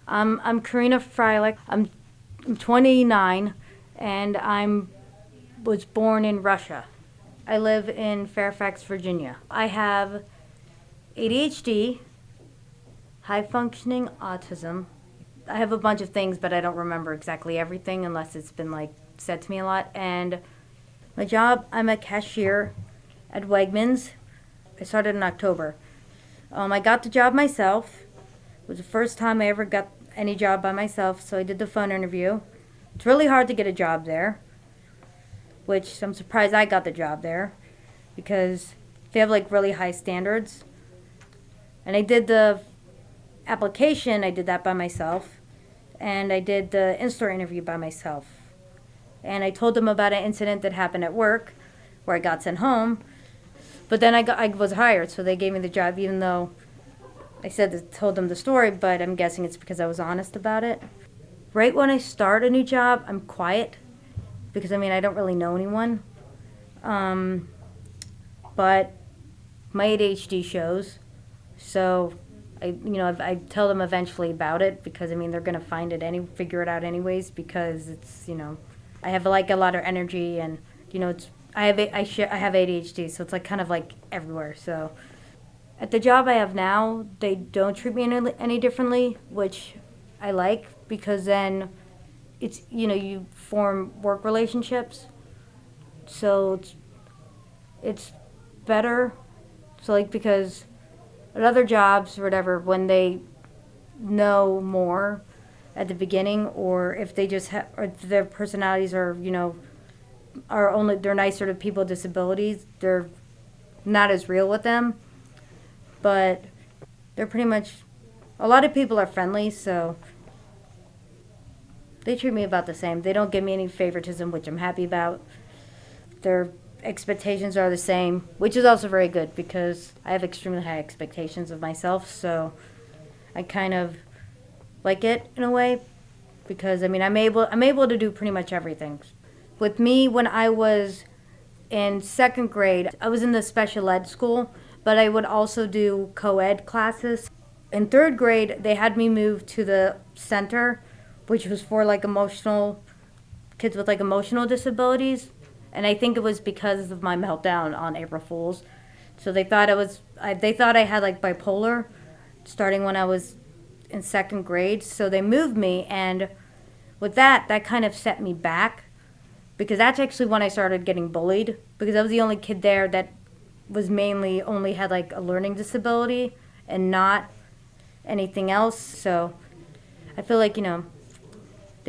I'm Karina Freilich. I'm 29, and was born in Russia. I live in Fairfax, Virginia. I have ADHD, high functioning autism. I have a bunch of things, but I don't remember exactly everything unless it's been said to me a lot. And my job, I'm a cashier at Wegmans. I started in October. I got the job myself. It was the first time I ever got any job by myself, so I did the phone interview. It's really hard to get a job there, which I'm surprised I got the job there because they have really high standards. And I did the application, I did that by myself, and I did the in-store interview by myself. And I told them about an incident that happened at work where I got sent home, but then I was hired, so they gave me the job even though told them the story, but I'm guessing it's because I was honest about it. Right when I start a new job, I'm quiet because I don't really know anyone. But my ADHD shows, so I tell them eventually about it because they're gonna figure it out anyways because it's I have a lot of energy and I have ADHD, so it's kind of everywhere. So at the job I have now, they don't treat me any differently, which I like because then it's you form work relationships, so it's better. So because at other jobs or whatever, when they know more at the beginning, or if they just or their personalities are they're nicer to people with disabilities, they're not as real with them. But they're pretty much, a lot of people are friendly, so they treat me about the same. They don't give me any favoritism, which I'm happy about. Their expectations are the same, which is also very good because I have extremely high expectations of myself, so I kind of like it in a way because I'm able to do pretty much everything. With me, when I was in second grade, I was in the special ed school, but I would also do co-ed classes. In third grade, they had me move to the center, which was for kids with emotional disabilities. And I think it was because of my meltdown on April Fool's. So they thought they thought I had bipolar starting when I was in second grade. So they moved me, and with that kind of set me back because that's actually when I started getting bullied because I was the only kid there that was mainly only had a learning disability and not anything else. So I feel they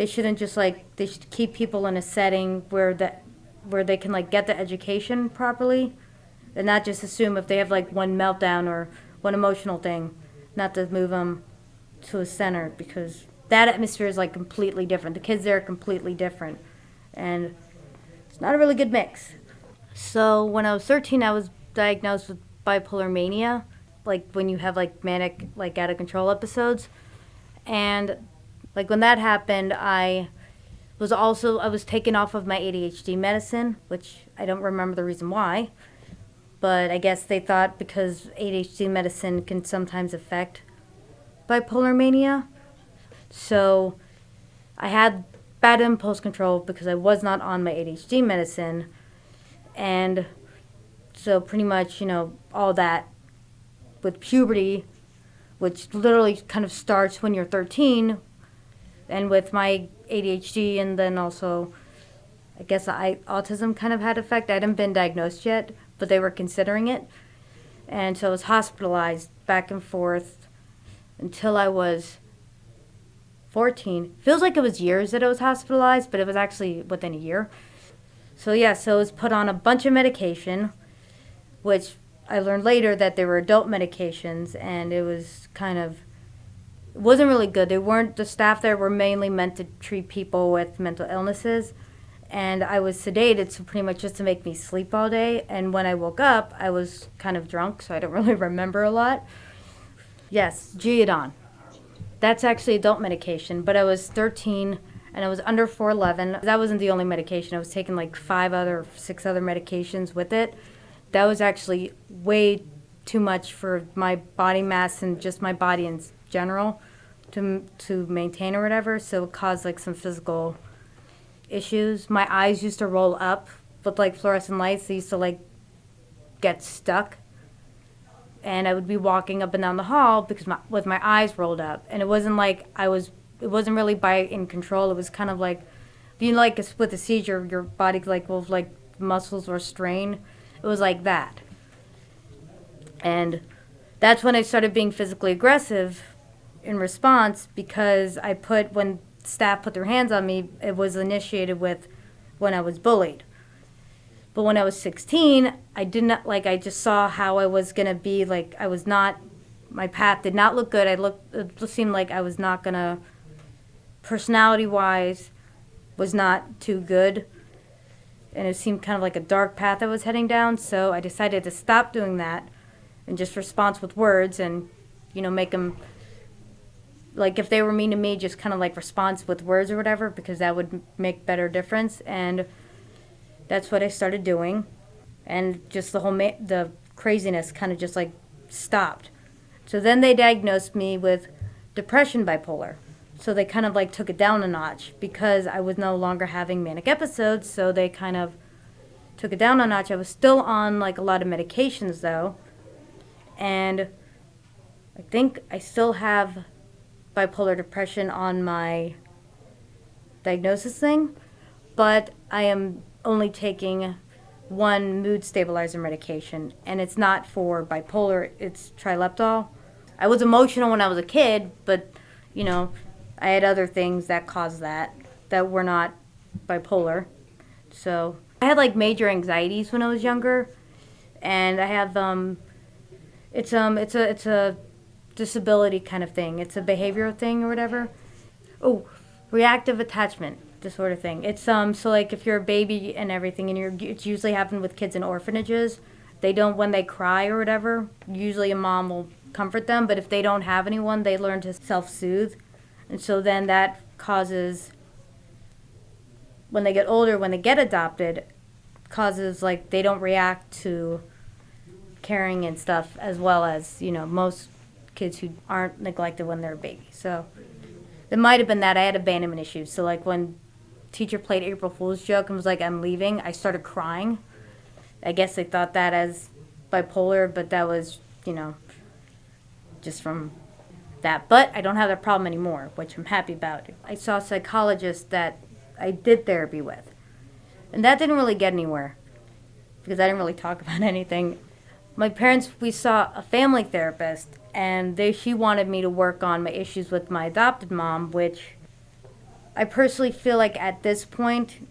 shouldn't just they should keep people in a setting where they can get the education properly and not just assume if they have one meltdown or one emotional thing not to move them to a center because that atmosphere is completely different. The kids there are completely different and it's not a really good mix. So when I was 13, I was diagnosed with bipolar mania, when you have manic out of control episodes. And when that happened, I was taken off of my ADHD medicine, which I don't remember the reason why, but I guess they thought because ADHD medicine can sometimes affect bipolar mania. So I had bad impulse control because I was not on my ADHD medicine, and so pretty much, all that with puberty, which literally kind of starts when you're 13, and with my ADHD, and then also, I guess autism kind of had effect. I hadn't been diagnosed yet, but they were considering it. And so I was hospitalized back and forth until I was 14. Feels like it was years that I was hospitalized, but it was actually within a year. So I was put on a bunch of medication, which I learned later that they were adult medications, and it wasn't really good. The staff there were mainly meant to treat people with mental illnesses, and I was sedated, so pretty much just to make me sleep all day, and when I woke up, I was kind of drunk, so I don't really remember a lot. Yes, Geodon. That's actually adult medication, but I was 13 and I was under 411. That wasn't the only medication. I was taking 6 other medications with it. That was actually way too much for my body mass and just my body in general. to maintain or whatever, so it caused like some physical issues. My eyes used to roll up with like fluorescent lights. They used to like get stuck, and I would be walking up and down the hall because with my eyes rolled up, and it wasn't like it wasn't really by in control. It was kind of like, if you like with a seizure, your body like will like muscles or strain. It was like that, and that's when I started being physically aggressive in response, because when staff put their hands on me, it was initiated with when I was bullied. But when I was 16, I just saw how I was going to be, like, my path did not look good. It seemed like I was not going to, personality-wise, was not too good. And it seemed kind of like a dark path I was heading down. So I decided to stop doing that and just respond with words and, make them, like, if they were mean to me, just kind of like response with words or whatever, because that would make better difference. And that's what I started doing, and just the craziness kind of just like stopped. So then they diagnosed me with depression bipolar. So they kind of like took it down a notch because I was no longer having manic episodes. So they kind of took it down a notch. I was still on like a lot of medications though, and I think I still have bipolar depression on my diagnosis thing, but I am only taking one mood stabilizer medication, and it's not for bipolar, it's trileptal. I was emotional when I was a kid, but I had other things that caused that were not bipolar. So I had like major anxieties when I was younger, and I have it's a disability kind of thing. It's a behavioral thing or whatever. Oh, reactive attachment disorder thing. It's so like if you're a baby and everything, and it's usually happened with kids in orphanages. They don't, when they cry or whatever, usually a mom will comfort them, but if they don't have anyone, they learn to self-soothe. And so then that causes, when they get older, when they get adopted, causes like they don't react to caring and stuff as well as, most kids who aren't neglected when they're a baby. So it might have been that I had abandonment issues. So like when teacher played April Fool's joke and was like, I'm leaving, I started crying. I guess they thought that as bipolar, but that was, just from that. But I don't have that problem anymore, which I'm happy about. I saw a psychologist that I did therapy with, and that didn't really get anywhere because I didn't really talk about anything. My parents, we saw a family therapist, and she wanted me to work on my issues with my adopted mom, which I personally feel like at this point,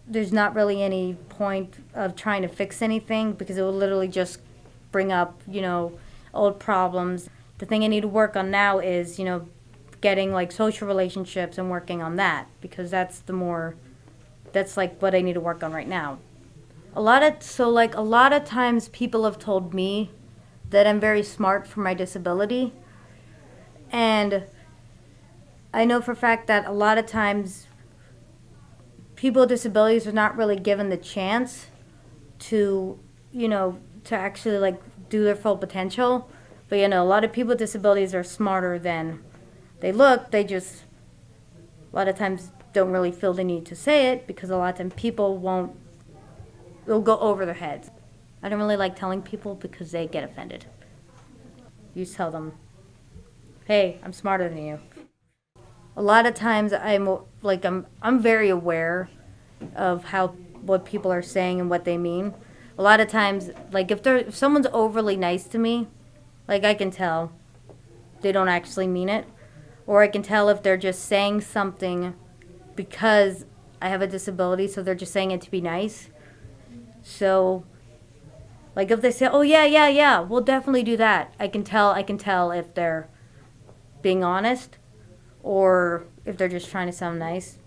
there's not really any point of trying to fix anything because it will literally just bring up, old problems. The thing I need to work on now is, getting like social relationships and working on that, because that's like what I need to work on right now. A lot of times people have told me that I'm very smart for my disability, and I know for a fact that a lot of times people with disabilities are not really given the chance to, to actually like do their full potential. But a lot of people with disabilities are smarter than they look. They just a lot of times don't really feel the need to say it because a lot of times people they'll go over their heads. I don't really like telling people because they get offended. You tell them, hey, I'm smarter than you. A lot of times I'm very aware of what people are saying and what they mean. A lot of times, like if someone's overly nice to me, like I can tell they don't actually mean it, or I can tell if they're just saying something because I have a disability, so they're just saying it to be nice. So, like if they say, "Oh yeah, we'll definitely do that," I can tell if they're being honest or if they're just trying to sound nice.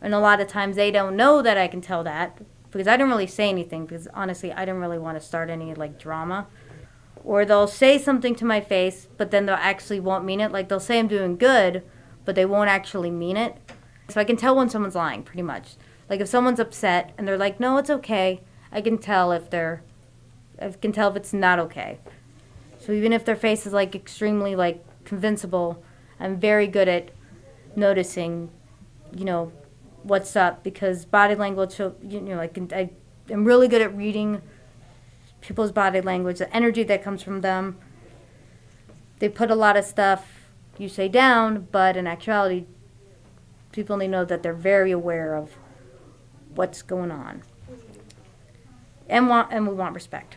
And a lot of times they don't know that I can tell that because I didn't really say anything because honestly I didn't really want to start any like drama. Or they'll say something to my face but then they'll actually won't mean it. Like they'll say I'm doing good but they won't actually mean it. So I can tell when someone's lying pretty much. Like if someone's upset and they're like, no, it's okay, I can tell if it's not okay. So even if their face is like extremely like convincible, I'm very good at noticing, what's up, because body language, I'm really good at reading people's body language, the energy that comes from them. They put a lot of stuff you say down, but in actuality, people need to know that they're very aware of what's going on. And we want respect.